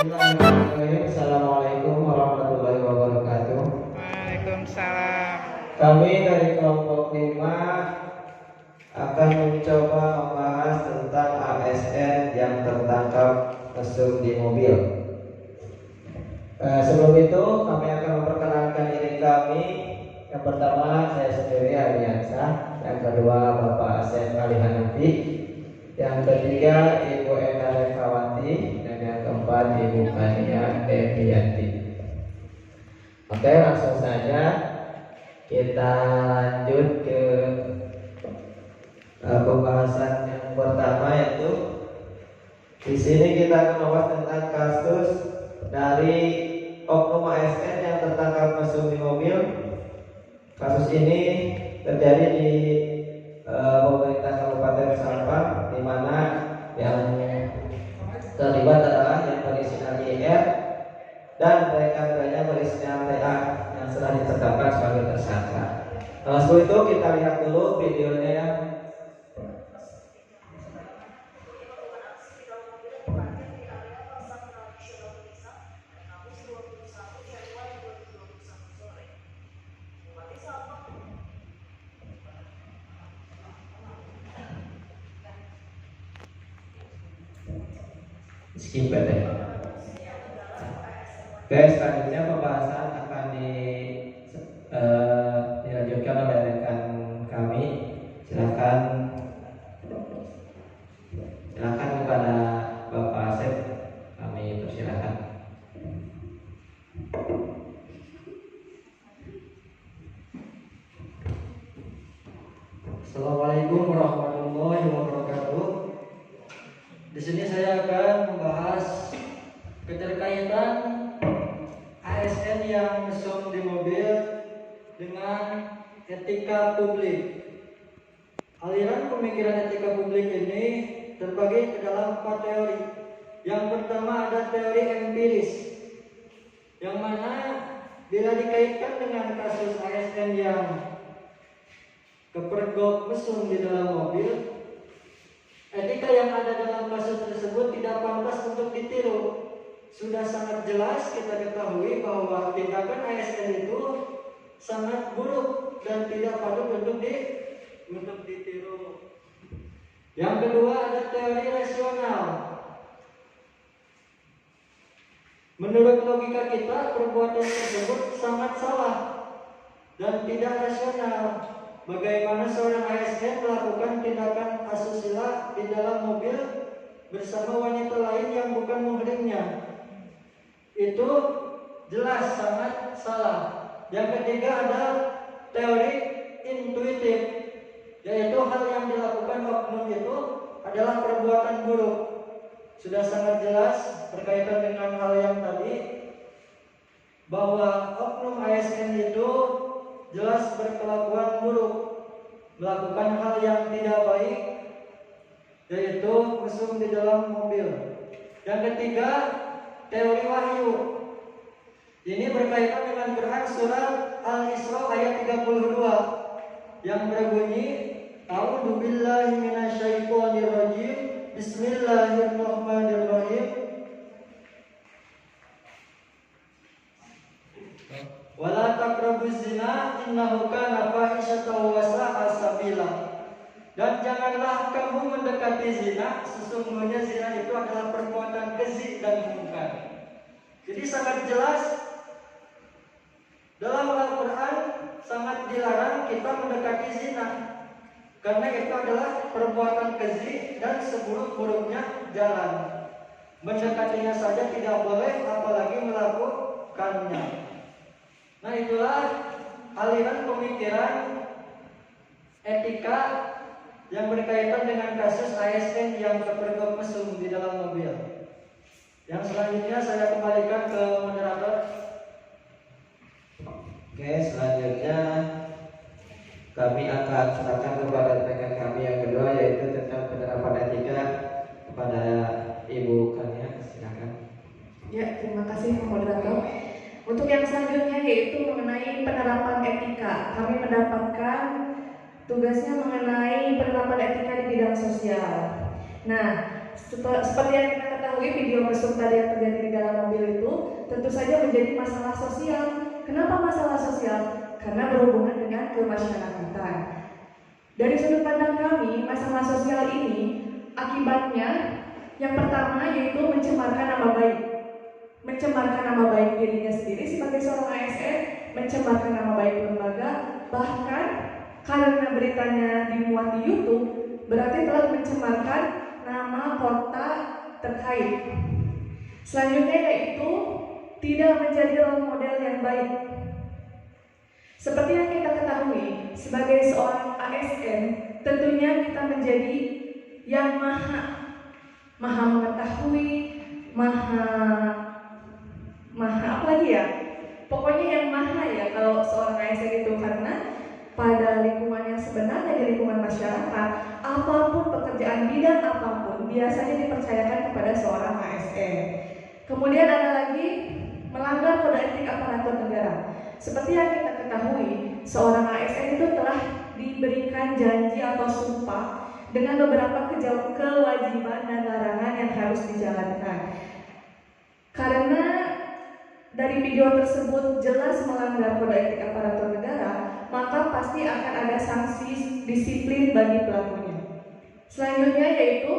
Bismillahirrahmanirrahim. Assalamualaikum warahmatullahi wabarakatuh. Waalaikumsalam. Kami dari kelompok 5 akan mencoba membahas tentang ASN yang tertangkap mesum di mobil. Sebelum itu kami akan memperkenalkan diri kami. Yang pertama saya sendiri Ariansa, yang kedua Bapak Asep Ali Hanafi, yang ketiga Ibu Enda Rekawati, dan yang keempat Ibu Kania Evianti. Oke, langsung saja kita lanjut ke pembahasan yang pertama, yaitu di sini kita akan membahas tentang kasus dari oknum ASN yang tertangkap mesum di mobil. Kasus ini terjadi di pemerintah Kabupaten Sampang, di mana yang terlibat adalah yang berinisial YR dan rekan-rekannya berinisial TA yang sudah ditetapkan sebagai tersangka. Sebelum itu kita lihat dulu videonya ya. Skip deh. Oke, selanjutnya pembahasan akan dilanjutkan oleh rekan kami. Silakan kepada Bapak Asep, kami persilakan. Assalamualaikum warahmatullahi wabarakatuh. Di sini saya akan membahas keterkaitan ASN yang mesum di mobil dengan etika publik. Aliran pemikiran etika publik ini terbagi ke dalam 4 teori. Yang pertama ada teori empiris, yang mana bila dikaitkan dengan kasus ASN yang kepergok mesum di dalam mobil, etika yang ada dalam kasus tersebut tidak pantas untuk ditiru. Sudah sangat jelas kita ketahui bahwa tindakan ASN itu sangat buruk dan tidak patut untuk ditiru. Yang kedua ada teori rasional. Menurut logika kita, perbuatan tersebut sangat salah dan tidak rasional. Bagaimana seorang ASN melakukan tindakan asusila di dalam mobil bersama wanita lain yang bukan muhrimnya? Itu jelas sangat salah. Yang ketiga ada teori intuitif, yaitu hal yang dilakukan oknum itu adalah perbuatan buruk. Sudah sangat jelas berkaitan dengan hal yang tadi, bahwa oknum ASN itu jelas berkelakuan buruk, melakukan hal yang tidak baik, yaitu mesum di dalam mobil. Yang ketiga, teori wahyu. Ini berkaitan dengan Quran surat Al-Isra ayat 32 yang berbunyi, A'udzu billahi minasyaitonir rajim. Bismillahirrahmanirrahim. Wala taqrabuz zina innahu kana fahisyatan wa sa'a sabila. Dan janganlah kamu mendekati zina, sesungguhnya zina itu adalah perbuatan keji dan mungkar. Jadi sangat jelas dalam Al-Quran sangat dilarang kita mendekati zina, karena itu adalah perbuatan keji dan seburuk-buruknya jalan. Mendekatinya saja tidak boleh, apalagi melakukannya. Nah, itulah aliran pemikiran etika yang berkaitan dengan kasus ASN yang kepergok mesum di dalam mobil. Yang selanjutnya saya kembalikan ke moderator. Oke, selanjutnya kami akan serahkan kepada rekan kami yang kedua, yaitu tentang penerapan etika kepada Ibu Kania. Silakan. Ya, terima kasih moderator. Untuk yang selanjutnya yaitu mengenai penerapan etika. Kami mendapatkan tugasnya mengenai penerapan etika di bidang sosial. Nah, seperti yang kita ketahui, video mesum tadi yang terjadi di dalam mobil itu tentu saja menjadi masalah sosial. Kenapa masalah sosial? Karena berhubungan dengan kemasyarakatan. Dari sudut pandang kami, masalah sosial ini akibatnya yang pertama yaitu mencemarkan nama baik. Mencemarkan nama baik dirinya sendiri sebagai seorang ASN, mencemarkan nama baik lembaga, bahkan karena beritanya dimuat di YouTube, berarti telah mencemarkan nama kota terkait. Selanjutnya yaitu tidak menjadi role model yang baik. Seperti yang kita ketahui, sebagai seorang ASN, tentunya kita menjadi yang maha mengetahui, maha apa lagi ya? Pokoknya yang maha ya kalau seorang ASN itu, karena pada lingkungan yang sebenarnya di lingkungan masyarakat, apapun pekerjaan bidang apapun biasanya dipercayakan kepada seorang ASN. Kemudian ada lagi melanggar kode etik aparatur negara. Seperti yang kita ketahui, seorang ASN itu telah diberikan janji atau sumpah dengan beberapa kewajiban dan larangan yang harus dijalankan. Karena dari video tersebut jelas melanggar kode etik aparatur negara, maka pasti akan ada sanksi disiplin bagi pelakunya. Selanjutnya yaitu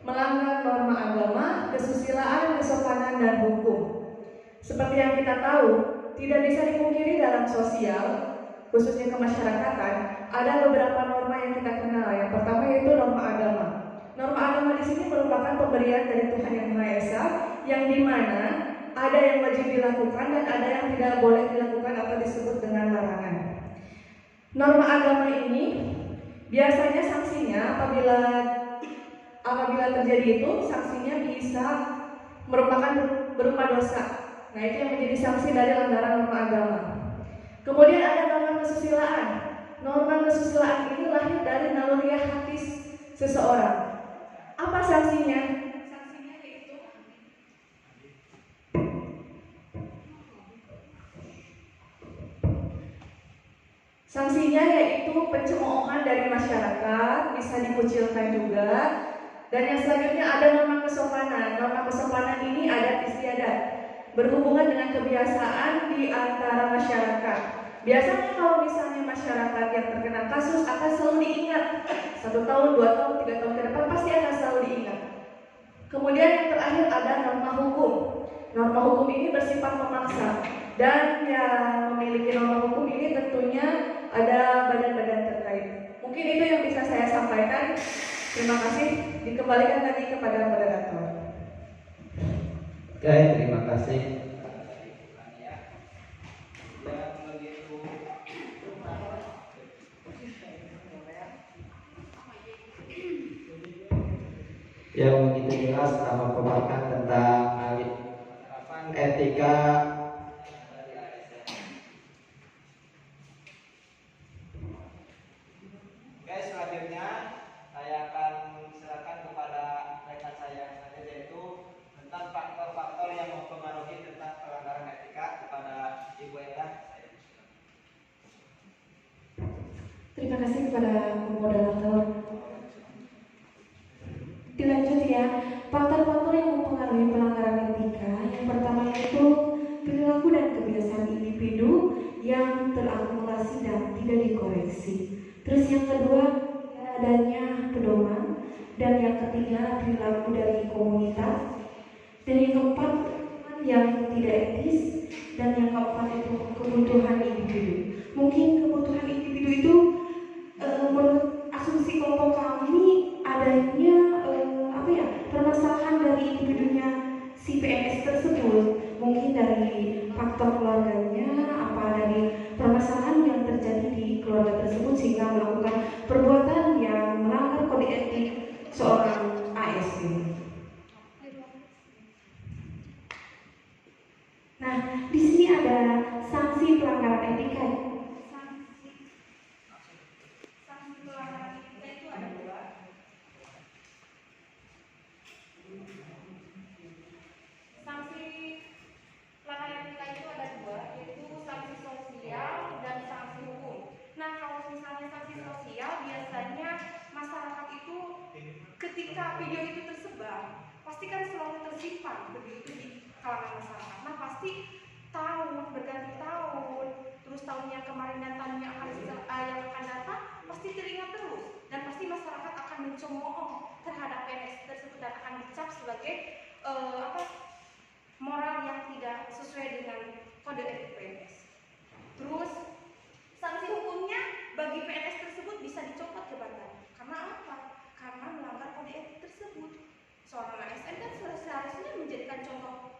melanggar norma agama, kesusilaan, kesopanan, dan hukum. Seperti yang kita tahu, tidak bisa dipungkiri dalam sosial, khususnya kemasyarakatan, ada beberapa norma yang kita kenal. Yang pertama yaitu norma agama. Norma agama di sini merupakan pemberian dari Tuhan Yang Maha Esa, yang dimana ada yang wajib dilakukan dan ada yang tidak boleh dilakukan atau disebut dengan larangan. Norma agama ini biasanya sanksinya apabila terjadi itu, sanksinya bisa merupakan berupa dosa. Nah, itu yang menjadi sanksi dari langgaran norma agama. Kemudian ada norma kesusilaan. Norma kesusilaan ini lahir dari naluriah hati seseorang. Apa sanksinya? Sanksinya yaitu pencemoohan dari masyarakat, bisa dikucilkan juga. Dan yang selanjutnya ada norma kesopanan. Norma kesopanan ini adat istiadat, berhubungan dengan kebiasaan di antara masyarakat. Biasanya kalau misalnya masyarakat yang terkena kasus akan selalu diingat 1 tahun, 2 tahun, 3 tahun ke depan pasti akan selalu diingat. Kemudian yang terakhir ada norma hukum. Norma hukum ini bersifat memaksa, dan yang memiliki norma hukum ini tentunya ada badan-badan terkait. Mungkin itu yang bisa saya sampaikan. Terima kasih. Dikembalikan lagi kepada moderator. Oke, terima kasih. Yang begitu jelas sama pemaparan tentang etika. Oke, selanjutnya saya akan silakan kepada rekan saya selanjutnya, yaitu tentang faktor-faktor yang mempengaruhi tentang pelanggaran etika kepada Ibu Enda. Terima kasih kepada moderator. Dilanjut ya, faktor-faktor yang mempengaruhi pelanggaran etika. Yang pertama yaitu perilaku dan kebiasaan individu yang terakumulasi dan tidak dikoreksi. Terus yang kedua, adanya pedoman. Dan yang ketiga, perilaku dari komunitas. Dan yang keempat, yang tidak etis. Dan yang keempat itu kebutuhan individu. Mungkin kebutuhan individu itu menurut asumsi kelompok kami adanya permasalahan dari individunya si PNS tersebut. Mungkin dari faktor keluarganya, apa dari permasalahan yang terjadi di keluarga tersebut sehingga melakukan perbuatan yang melanggar kode etik seorang ASN. Nah, di sini ada sanksi pelanggaran etika. Sanksi pelanggaran etika itu ada 2. Sanksi pelanggaran etika itu ada 2, yaitu sanksi sosial dan sanksi hukum. Nah, kalau misalnya sanksi sosial, biasanya masyarakat itu ketika video itu tersebar, pasti kan selalu tersimpan begitu di kalangan masyarakat. Nah pasti tahun berganti tahun, terus tahun yang kemarin dan tahun yang akan datang pasti teringat terus, dan pasti masyarakat akan mencemooh terhadap PNS tersebut dan akan dicap sebagai moral yang tidak sesuai dengan kode etik PNS. Terus sanksi hukumnya bagi PNS tersebut bisa dicopot jabatan. Karena apa? Karena melanggar kode etik tersebut. Seorang ASN kan seharusnya menjadikan contoh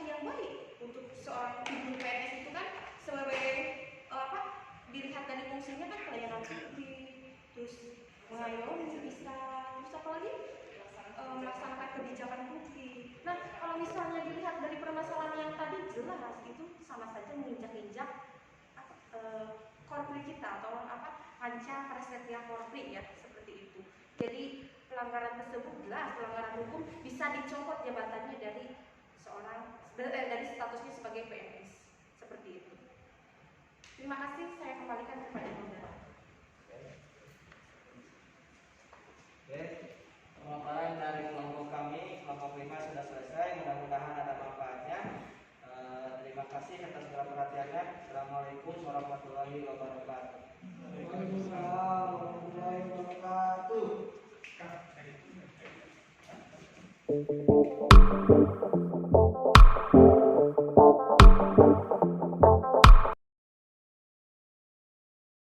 yang baik untuk seorang ibu PNS itu kan, sebagai dilihat dari fungsinya kan pelayanan publik, terus mengayomi bisa, terus apa lagi? Melaksanakan kebijakan publik. Nah, kalau misalnya dilihat dari permasalahan yang tadi, jelas itu sama saja menginjak-injak korpri kita atau panca prasetya korpri ya, seperti itu. Jadi pelanggaran tersebut jelas pelanggaran hukum, bisa dicopot jabatannya dari dari statusnya sebagai PNS, seperti itu. Terima kasih, saya kembalikan kepada moderator. Oke, pemaparan dari kelompok kami, kelompok 5 sudah selesai. Mudah-mudahan ada manfaatnya. Terima kasih atas segala perhatiannya. Assalamualaikum warahmatullahi wabarakatuh. Waalaikumsalam warahmatullahi wabarakatuh.